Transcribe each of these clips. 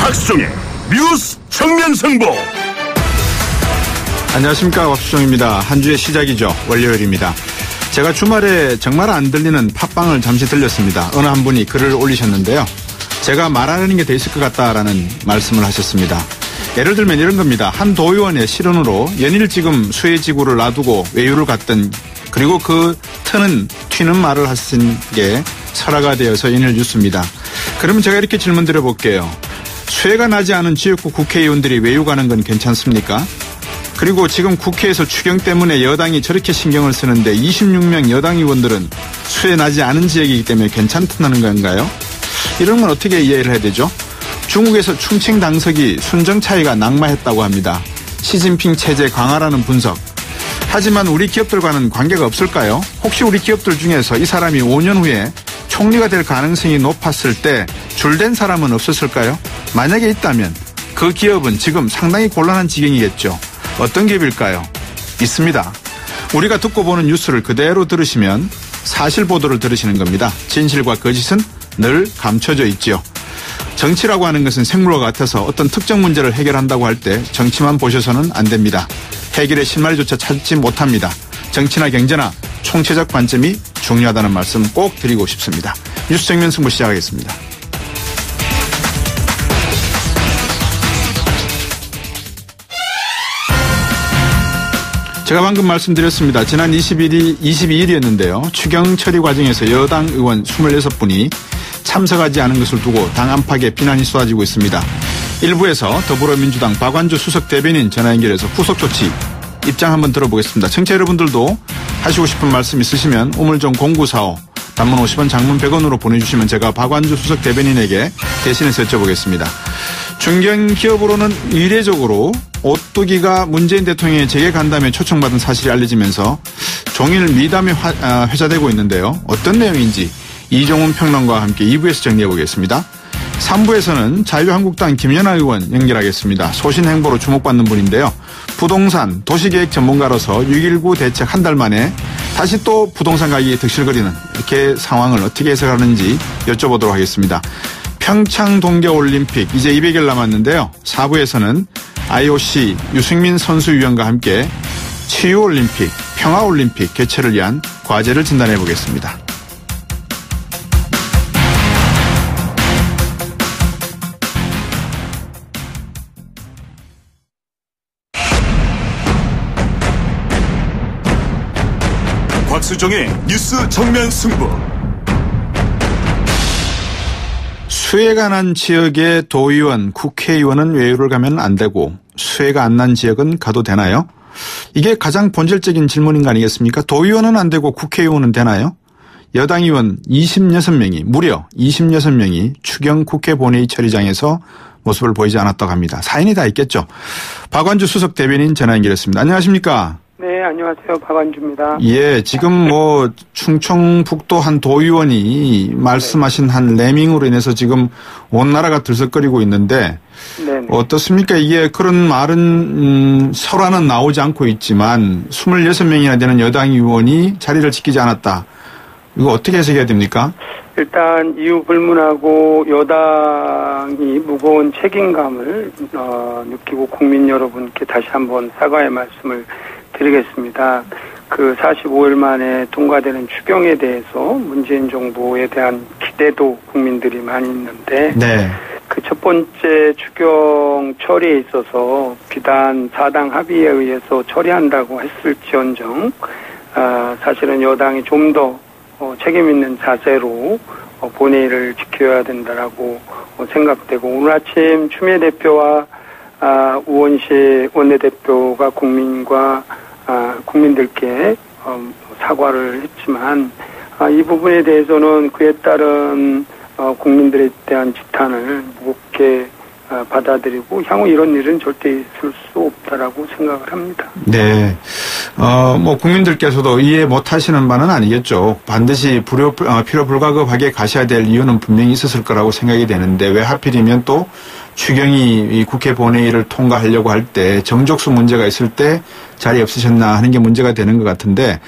박수종의 뉴스 정면 승부. 안녕하십니까, 박수종입니다. 한 주의 시작이죠. 월요일입니다. 제가 주말에 정말 안 들리는 팟빵을 잠시 들렸습니다. 어느 한 분이 글을 올리셨는데요. 제가 말하는 게 돼 있을 것 같다라는 말씀을 하셨습니다. 예를 들면 이런 겁니다. 한 도의원의 실언으로 연일 지금 수해지구를 놔두고 외유를 갔던, 그리고 그 튀는 말을 하신 게 설화가 되어서 연일 뉴스입니다. 그러면 제가 이렇게 질문 드려볼게요. 수해가 나지 않은 지역구 국회의원들이 외유 가는 건 괜찮습니까? 그리고 지금 국회에서 추경 때문에 여당이 저렇게 신경을 쓰는데 26명 여당 의원들은 수해 나지 않은 지역이기 때문에 괜찮다는 건가요? 이런 건 어떻게 이해를 해야 되죠? 중국에서 충칭 당석이 순정 차이가 낙마했다고 합니다. 시진핑 체제 강화라는 분석. 하지만 우리 기업들과는 관계가 없을까요? 혹시 우리 기업들 중에서 이 사람이 5년 후에 총리가 될 가능성이 높았을 때 줄된 사람은 없었을까요? 만약에 있다면 그 기업은 지금 상당히 곤란한 지경이겠죠. 어떤 기업일까요? 있습니다. 우리가 듣고 보는 뉴스를 그대로 들으시면 사실 보도를 들으시는 겁니다. 진실과 거짓은 늘 감춰져 있죠. 정치라고 하는 것은 생물과 같아서 어떤 특정 문제를 해결한다고 할 때 정치만 보셔서는 안 됩니다. 해결의 실마리조차 찾지 못합니다. 정치나 경제나 총체적 관점이 중요하다는 말씀 꼭 드리고 싶습니다. 뉴스 정면 승부 시작하겠습니다. 제가 방금 말씀드렸습니다. 지난 22일이었는데요. 추경 처리 과정에서 여당 의원 26분이 참석하지 않은 것을 두고 당 안팎에 비난이 쏟아지고 있습니다. 일부에서 더불어민주당 박완주 수석 대변인 전화 연결해서 후속 조치 입장 한번 들어보겠습니다. 청취자 여러분들도 하시고 싶은 말씀 있으시면 우물정 0945 단문 50원 장문 100원으로 보내주시면 제가 박완주 수석 대변인에게 대신해서 여쭤보겠습니다. 중견기업으로는 이례적으로 오뚜기가 문재인 대통령의 재계 간담회에 초청받은 사실이 알려지면서 종일 미담이 회자되고 있는데요. 어떤 내용인지 이종훈 평론가와 함께 2부에서 정리해 보겠습니다. 3부에서는 자유한국당 김연아 의원 연결하겠습니다. 소신행보로 주목받는 분인데요. 부동산, 도시계획 전문가로서 6.19 대책 한 달 만에 다시 또 부동산 가격이 득실거리는 이렇게 상황을 어떻게 해석하는지 여쭤보도록 하겠습니다. 평창 동계올림픽 이제 200일 남았는데요. 4부에서는 IOC 유승민 선수위원과 함께 치유올림픽, 평화올림픽 개최를 위한 과제를 진단해 보겠습니다. 박수종의 뉴스 정면 승부. 수해가 난 지역의 도의원, 국회의원은 외유를 가면 안 되고 수해가 안 난 지역은 가도 되나요? 이게 가장 본질적인 질문인 거 아니겠습니까? 도의원은 안 되고 국회의원은 되나요? 여당 의원 26명이 무려 26명이 추경 국회 본회의 처리장에서 모습을 보이지 않았다고 합니다. 사인이 다 있겠죠. 박완주 수석 대변인 전화 연결했습니다. 안녕하십니까? 네, 안녕하세요. 박완주입니다. 예, 지금 충청북도 한 도의원이 말씀하신 한 레밍으로 인해서 지금 온 나라가 들썩거리고 있는데 네네. 어떻습니까? 이게 그런 말은 설화는 나오지 않고 있지만 26명이나 되는 여당 의원이 자리를 지키지 않았다. 이거 어떻게 해석해야 됩니까? 일단 이유 불문하고 여당이 무거운 책임감을 느끼고 국민 여러분께 다시 한번 사과의 말씀을 드리겠습니다. 그 45일 만에 통과되는 추경에 대해서 문재인 정부에 대한 기대도 국민들이 많이 있는데 네. 그 첫 번째 추경 처리에 있어서 비단 4당 합의에 의해서 처리한다고 했을지언정 사실은 여당이 좀 더 책임 있는 자세로 본회의를 지켜야 된다라고 생각되고 오늘 아침 추미애 대표와 우원식 원내대표가 국민들께 사과를 했지만 이 부분에 대해서는 그에 따른 국민들에 대한 지탄을 무겁게 받아들이고 향후 이런 일은 절대 있을 수 없다라고 생각을 합니다. 네. 국민들께서도 이해 못 하시는 바는 아니겠죠. 반드시 필요 불가급하게 가셔야 될 이유는 분명히 있었을 거라고 생각이 되는데 왜 하필이면 또 추경이 국회 본회의를 통과하려고 할 때 정족수 문제가 있을 때 자리 없으셨나 하는 게 문제가 되는 것 같은데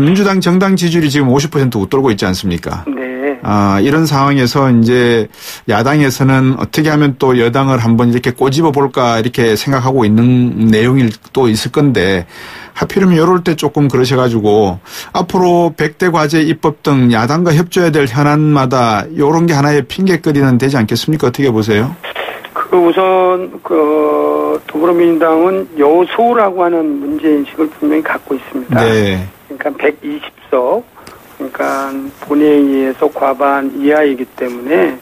민주당 정당 지지율이 지금 50% 웃돌고 있지 않습니까? 네. 이런 상황에서 이제 야당에서는 어떻게 하면 또 여당을 한번 이렇게 꼬집어 볼까 이렇게 생각하고 있는 내용일 또 있을 건데 하필이면 이럴 때 조금 그러셔가지고 앞으로 100대 과제 입법 등 야당과 협조해야 될 현안마다 이런 게 하나의 핑계거리는 되지 않겠습니까? 어떻게 보세요? 우선 더불어민주당은 여소라고 하는 문제인식을 분명히 갖고 있습니다. 네. 그러니까 120석, 그러니까 본회의에서 과반 이하이기 때문에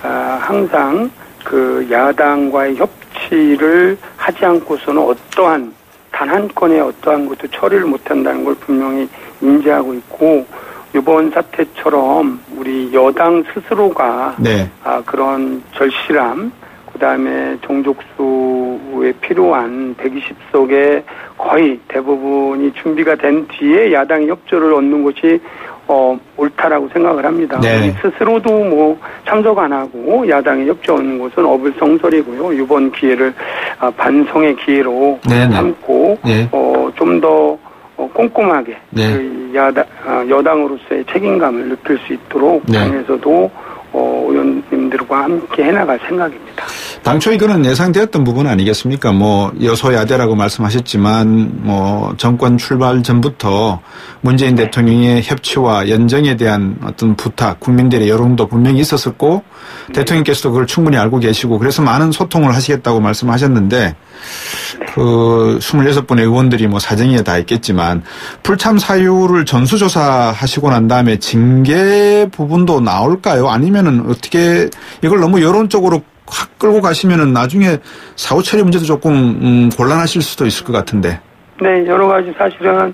항상 그 야당과의 협치를 하지 않고서는 어떠한 단 한 건의 어떠한 것도 처리를 못한다는 걸 분명히 인지하고 있고 이번 사태처럼 우리 여당 스스로가 네. 그런 절실함 그다음에 종족수에 필요한 120석의 거의 대부분이 준비가 된 뒤에 야당의 협조를 얻는 것이 옳다라고 생각을 합니다. 네. 스스로도 뭐 참석 안 하고 야당의 협조 얻는 것은 어불성설이고요. 이번 기회를 반성의 기회로 삼고 네. 좀 더 꼼꼼하게 네. 그 여당으로서의 책임감을 느낄 수 있도록 네. 당에서도 의원님들과 함께 해나갈 생각입니다. 당초 이거는 예상되었던 부분 아니겠습니까? 뭐 여소야대라고 말씀하셨지만 뭐 정권 출발 전부터 문재인 대통령의 협치와 연정에 대한 어떤 부탁, 국민들의 여론도 분명히 있었었고 대통령께서도 그걸 충분히 알고 계시고 그래서 많은 소통을 하시겠다고 말씀하셨는데 그 26분의 의원들이 뭐 사정이 다 있겠지만 불참 사유를 전수조사하시고 난 다음에 징계 부분도 나올까요? 아니면은 어떻게 이걸 너무 여론적으로 확 끌고 가시면은 나중에 사후 처리 문제도 조금 곤란하실 수도 있을 것 같은데. 네, 여러 가지 사실은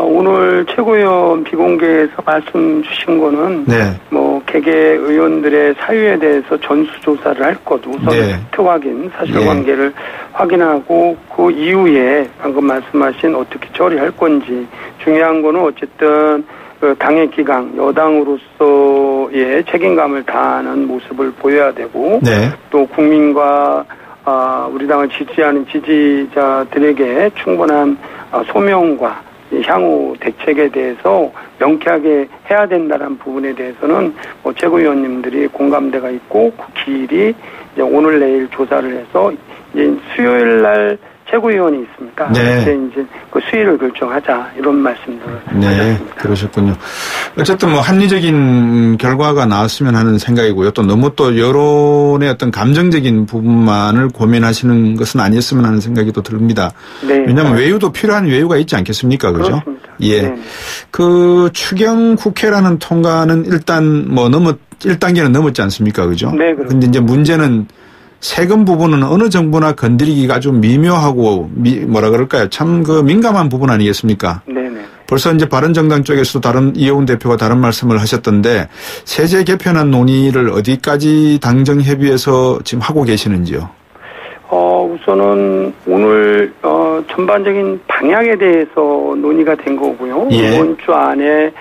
오늘 최고위원 비공개에서 말씀 주신 거는 네. 뭐 개개 의원들의 사유에 대해서 전수조사를 할 것 우선 네. 확인 사실관계를 확인하고 그 이후에 방금 말씀하신 어떻게 처리할 건지 중요한 거는 어쨌든 그 당의 기강 여당으로서의 책임감을 다하는 모습을 보여야 되고 네. 또 국민과 우리 당을 지지하는 지지자들에게 충분한 소명과 향후 대책에 대해서 명쾌하게 해야 된다는 부분에 대해서는 최고위원님들이 공감대가 있고 그 기일이 이제 오늘 내일 조사를 해서 이제 수요일 날 최고위원이 있습니다. 네. 그때 이제 그 수위를 결정하자 이런 말씀들을 하셨습니다. 그러셨군요. 어쨌든 뭐 합리적인 결과가 나왔으면 하는 생각이고요. 또 너무 또 여론의 어떤 감정적인 부분만을 고민하시는 것은 아니었으면 하는 생각이 또 듭니다. 네. 왜냐하면 외유도 필요한 외유가 있지 않겠습니까, 그죠? 그렇습니다. 예. 네. 그 추경 국회라는 통과는 일단 뭐 1단계는 넘었지 않습니까, 그죠? 네, 그렇습니다. 근데 이제 문제는 세금 부분은 어느 정부나 건드리기가 좀 미묘하고 뭐라 그럴까요? 참 그 민감한 부분 아니겠습니까? 네네. 벌써 이제 바른정당 쪽에서도 이해운 대표가 다른 말씀을 하셨던데 세제 개편안 논의를 어디까지 당정협의에서 지금 하고 계시는지요? 우선은 오늘 전반적인 방향에 대해서 논의가 된 거고요. 예. 이번 주 안에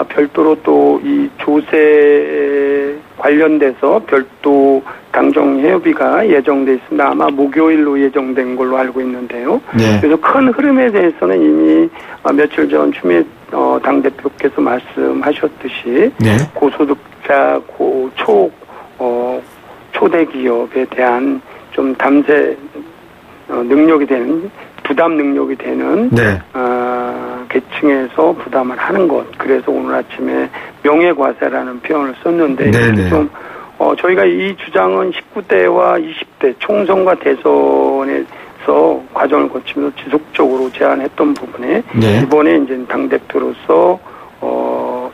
별도로 또 이 조세 관련돼서 별도 당정 협의가 예정돼 있습니다. 아마 목요일로 예정된 걸로 알고 있는데요. 네. 그래서 큰 흐름에 대해서는 이미 며칠 전 추미애 당대표께서 말씀하셨듯이 네. 고소득자, 초대기업에 대한 좀 담세 능력이 되는 부담 능력이 되는 네. 계층에서 부담을 하는 것. 그래서 오늘 아침에 명예과세라는 표현을 썼는데 네네. 좀 저희가 이 주장은 19대와 20대 총선과 대선에서 과정을 거치면서 지속적으로 제안했던 부분에 네. 이번에 이제 당대표로서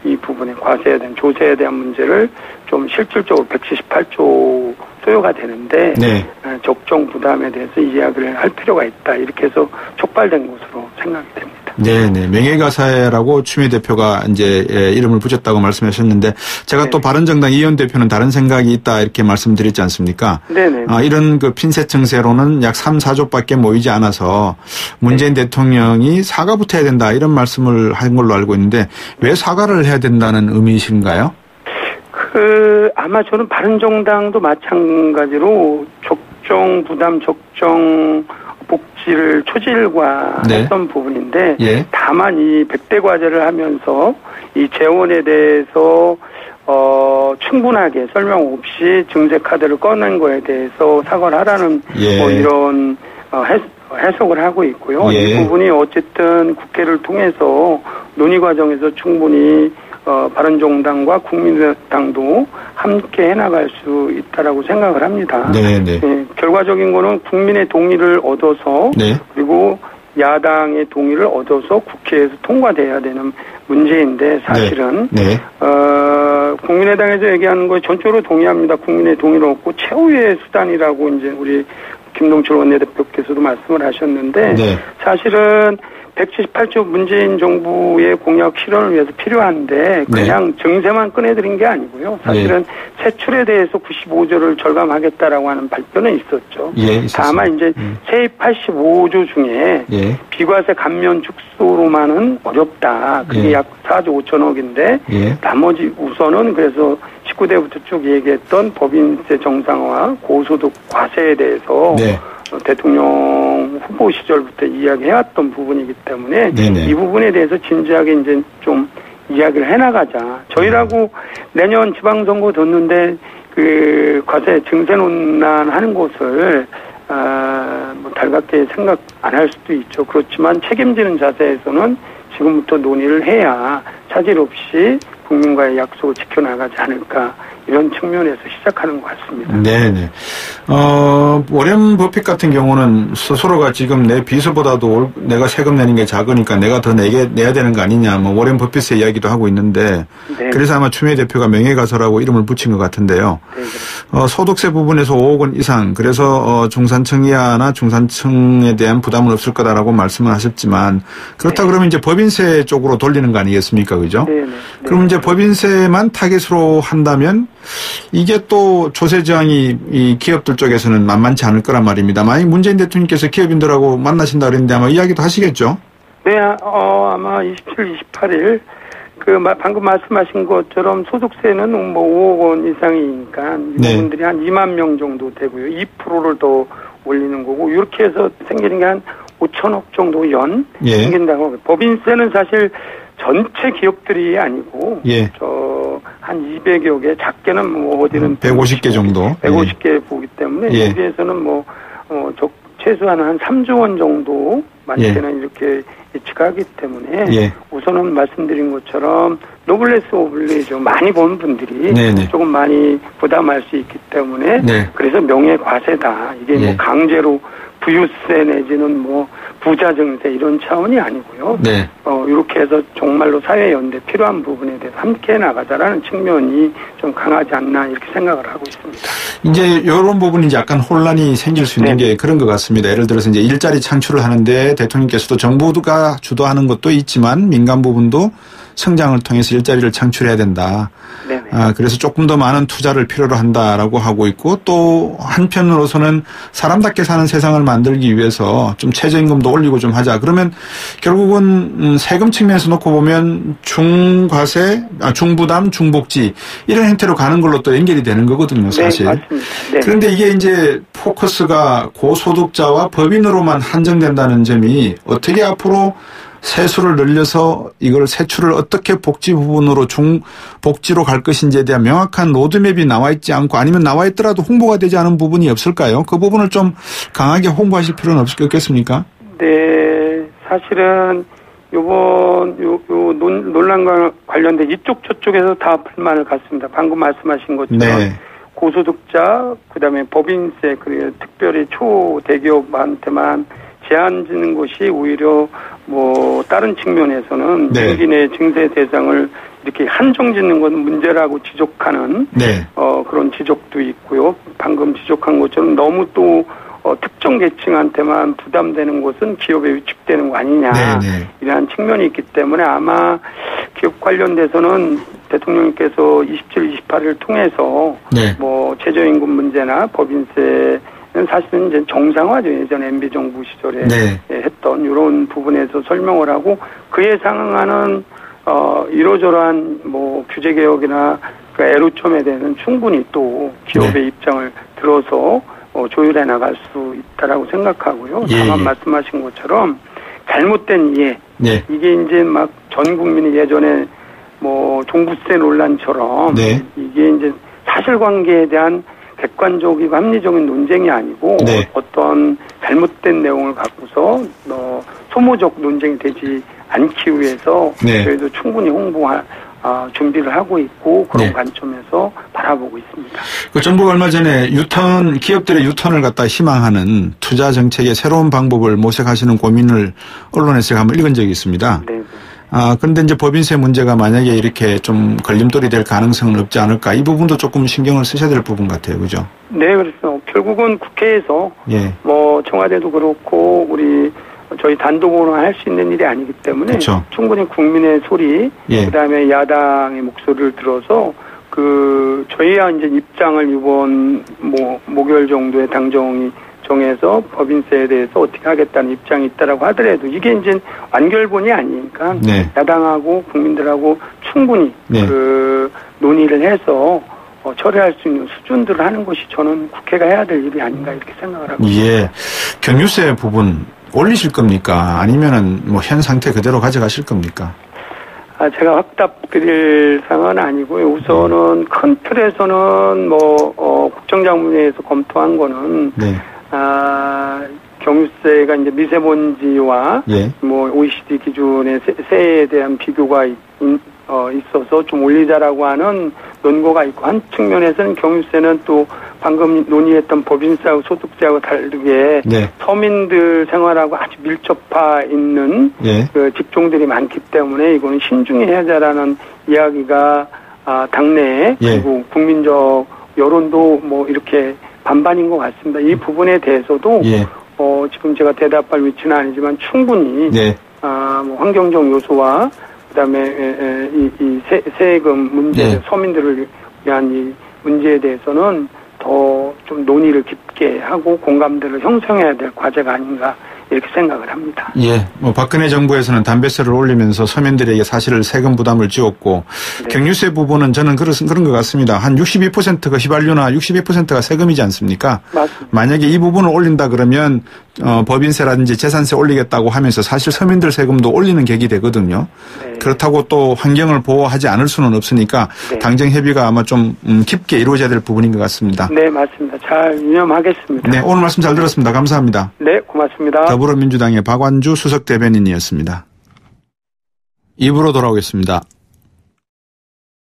이 부분에 과세에 대한 조세에 대한 문제를 좀 실질적으로 178조 소요가 되는데 네. 적정 부담에 대해서 이야기를 할 필요가 있다. 이렇게 해서 촉발된 것으로 생각이 됩니다. 네네. 명예가사라고 추미애 대표가 이제 이름을 붙였다고 말씀하셨는데 제가 네. 또 바른정당 이현 대표는 다른 생각이 있다 이렇게 말씀드렸지 않습니까? 네네. 이런 그 핀셋 증세로는 약 3, 4조밖에 모이지 않아서 문재인 대통령이 사과부터 해야 된다 이런 말씀을 한 걸로 알고 있는데 왜 사과를 해야 된다는 의미이신가요? 아마 저는 바른정당도 마찬가지로 적정 부담, 적정 복지를 초질과했던 부분인데 예. 다만 이 100대 과제를 하면서 이 재원에 대해서 충분하게 설명 없이 증세 카드를 꺼낸 거에 대해서 사과를 하라는 예. 뭐 이런 해석을 하고 있고요. 예. 이 부분이 어쨌든 국회를 통해서 논의 과정에서 충분히 바른정당과 국민의당도 함께 해나갈 수 있다라고 생각을 합니다. 네네. 네, 결과적인 거는 국민의 동의를 얻어서 네. 그리고 야당의 동의를 얻어서 국회에서 통과돼야 되는 문제인데 사실은 네. 국민의당에서 얘기하는 거에 전적으로 동의합니다. 국민의 동의를 얻고 최후의 수단이라고 이제 우리 김동철 원내대표께서도 말씀을 하셨는데 네. 사실은 178조 문재인 정부의 공약 실현을 위해서 필요한데 그냥 증세만 꺼내드린 게 아니고요. 사실은 세출에 대해서 95조를 절감하겠다라고 하는 발표는 있었죠. 예, 다만 이제 세입 85조 중에 예. 비과세 감면 축소로만은 어렵다. 그게 예. 약 4조 5천억인데 예. 나머지 우선은 그래서 19대부터 쭉 얘기했던 법인세 정상화, 고소득 과세에 대해서 네. 대통령 후보 시절부터 이야기해왔던 부분이기 때문에 네네. 이 부분에 대해서 진지하게 이제 좀 이야기를 해나가자. 저희라고 내년 지방선거 뒀는데 그 과세 증세 논란하는 것을 뭐 달갑게 생각 안 할 수도 있죠. 그렇지만 책임지는 자세에서는 지금부터 논의를 해야 차질 없이 국민과의 약속을 지켜나가지 않을까 이런 측면에서 시작하는 것 같습니다. 네네. 워렌 버핏 같은 경우는 스스로가 지금 내 빚보다도 내가 세금 내는 게 작으니까 내가 더 내야 되는 거 아니냐, 뭐 워렌 버핏의 이야기도 하고 있는데, 네. 그래서 아마 추미애 대표가 명예가서라고 이름을 붙인 것 같은데요. 네, 소득세 부분에서 5억 원 이상, 그래서 중산층 이하나 중산층에 대한 부담은 없을 거다라고 말씀을 하셨지만, 그렇다 네. 그러면 이제 법인세 쪽으로 돌리는 거 아니겠습니까, 그죠? 네, 네. 그럼 이제 법인세만 타깃으로 한다면 이게 또 조세 저항이 이 기업들 쪽에서는 만만치 않을 거란 말입니다. 만약 문재인 대통령께서 기업인들하고 만나신다 그랬는데 아마 이야기도 하시겠죠? 네, 아마 27, 28일 방금 말씀하신 것처럼 소득세는 뭐 5억 원 이상이니까 네. 이분들이 한 2만 명 정도 되고요. 2%를 더 올리는 거고 이렇게 해서 생기는 게 한 5천억 정도 연 예. 생긴다고 하고 법인세는 사실 전체 기업들이 아니고 예. 한 200여 개 작게는 뭐 어디는 150개 정도 150개 보기 때문에 예. 여기에서는 뭐 최소한 한 3조 원 정도 많게는 이렇게 예측하기 때문에 예. 우선은 말씀드린 것처럼 노블레스 오블리죠. 많이 본 분들이 네네. 조금 많이 부담할 수 있기 때문에 네. 그래서 명예과세다. 이게 예. 뭐 강제로 부유세 내지는 뭐 부자증세 이런 차원이 아니고요. 네. 이렇게 해서 정말로 사회연대 필요한 부분에 대해서 함께 나가자라는 측면이 좀 강하지 않나 이렇게 생각을 하고 있습니다. 이제 이런 부분이 이제 약간 혼란이 생길 수 있는 게 그런 것 같습니다. 예를 들어서 이제 일자리 창출을 하는데 대통령께서도 정부가 주도하는 것도 있지만 민간 부분도 성장을 통해서 일자리를 창출해야 된다. 네네. 그래서 조금 더 많은 투자를 필요로 한다라고 하고 있고 또 한편으로서는 사람답게 사는 세상을 만들기 위해서 좀 최저임금도 올리고 좀 하자. 그러면 결국은 세금 측면에서 놓고 보면 중과세, 중부담, 중복지 이런 형태로 가는 걸로 또 연결이 되는 거거든요, 사실. 네, 맞습니다. 네. 그런데 이게 이제 포커스가 고소득자와 법인으로만 한정된다는 점이 어떻게 앞으로 세수를 늘려서 이걸 세출을 어떻게 복지 부분으로 중복지로 갈 것인지에 대한 명확한 로드맵이 나와 있지 않고 아니면 나와 있더라도 홍보가 되지 않은 부분이 없을까요? 그 부분을 좀 강하게 홍보하실 필요는 없겠습니까? 네, 사실은 요번 논란과 관련된 이쪽 저쪽에서 다 불만을 갖습니다. 방금 말씀하신 것처럼 네. 고소득자, 그다음에 법인세, 그리고 특별히 초대기업한테만 제한 짓는 것이 오히려 뭐 다른 측면에서는 네. 임기 내 증세 대상을 이렇게 한정 짓는 건 문제라고 지적하는 네. 그런 지적도 있고요. 방금 지적한 것처럼 너무 또 특정 계층한테만 부담되는 것은 기업에 위축되는 거 아니냐. 네. 이러한 측면이 있기 때문에 아마 기업 관련돼서는 대통령께서 27, 28을 통해서 네. 뭐 최저임금 문제나 법인세 사실은 이제 정상화죠. 예전 MB 정부 시절에 네. 했던 이런 부분에서 설명을 하고 그에 상응하는 이러저러한 뭐 규제 개혁이나 그 애로점에 대해서는 충분히 또 기업의 입장을 들어서 조율해 나갈 수 있다라고 생각하고요. 다만 말씀하신 것처럼 잘못된 이해 네. 이게 이제 막 전 국민이 예전에 뭐 종부세 논란처럼 네. 이게 이제 사실관계에 대한 객관적이고 합리적인 논쟁이 아니고 네. 어떤 잘못된 내용을 갖고서 소모적 논쟁이 되지 않기 위해서 네. 저희도 충분히 홍보할 준비를 하고 있고 그런 네. 관점에서 바라보고 있습니다. 그 정부가 얼마 전에 기업들의 유턴을 갖다 희망하는 투자 정책의 새로운 방법을 모색하시는 고민을 언론에서 한번 읽은 적이 있습니다. 네. 그런데 이제 법인세 문제가 만약에 이렇게 좀 걸림돌이 될 가능성은 없지 않을까? 이 부분도 조금 신경을 쓰셔야 될 부분 같아요. 그죠? 네, 그래서 결국은 국회에서 예. 뭐 청와대도 그렇고 저희 단독으로 할 수 있는 일이 아니기 때문에 그렇죠. 충분히 국민의 소리, 예. 그다음에 야당의 목소리를 들어서 저희야 이제 입장을 이번 목요일 정도에 당정이 정해서 법인세에 대해서 어떻게 하겠다는 입장이 있다라고 하더라도 이게 이제 완결본이 아니니까 네. 야당하고 국민들하고 충분히 네. 논의를 해서 처리할 수 있는 수준들을 하는 것이 저는 국회가 해야 될 일이 아닌가 이렇게 생각을 하고 있습니다. 예. 경유세 부분 올리실 겁니까? 아니면은 뭐 현 상태 그대로 가져가실 겁니까? 제가 확답 드릴 상황은 아니고요. 우선은 큰 틀에서는 국정장관회에서 검토한 거는 네. 경유세가 이제 미세먼지와 예. OECD 기준의 세에 대한 비교가 있어서 좀 올리자라고 하는 논거가 있고 한 측면에서는 경유세는 또 방금 논의했던 법인세하고 소득세하고 다르게 네. 서민들 생활하고 아주 밀접화 있는 예. 그 직종들이 많기 때문에 이거는 신중히 해야자라는 이야기가 당내에 예. 그리고 국민적 여론도 이렇게 반반인 것 같습니다. 이 부분에 대해서도 예. 지금 제가 대답할 위치는 아니지만 충분히 네. 환경적 요소와 그다음에 이 세금 문제, 네. 서민들을 위한 이 문제에 대해서는 더 좀 논의를 깊게 하고 공감대를 형성해야 될 과제가 아닌가 이렇게 생각을 합니다. 예. 박근혜 정부에서는 담배세를 올리면서 서민들에게 사실 세금 부담을 지었고 네. 경유세 부분은 저는 그런 것 같습니다. 한 62%가 휘발유나 62%가 세금이지 않습니까? 맞습니다. 만약에 이 부분을 올린다 그러면 법인세라든지 재산세 올리겠다고 하면서 사실 서민들 세금도 올리는 객이 되거든요. 네. 그렇다고 또 환경을 보호하지 않을 수는 없으니까 네. 당정 협의가 아마 좀 깊게 이루어져야 될 부분인 것 같습니다. 네, 맞습니다. 잘 유념하겠습니다. 네, 오늘 말씀 잘 들었습니다. 감사합니다. 네, 고맙습니다. 더불어민주당의 박완주 수석 대변인이었습니다. 입으로 돌아오겠습니다.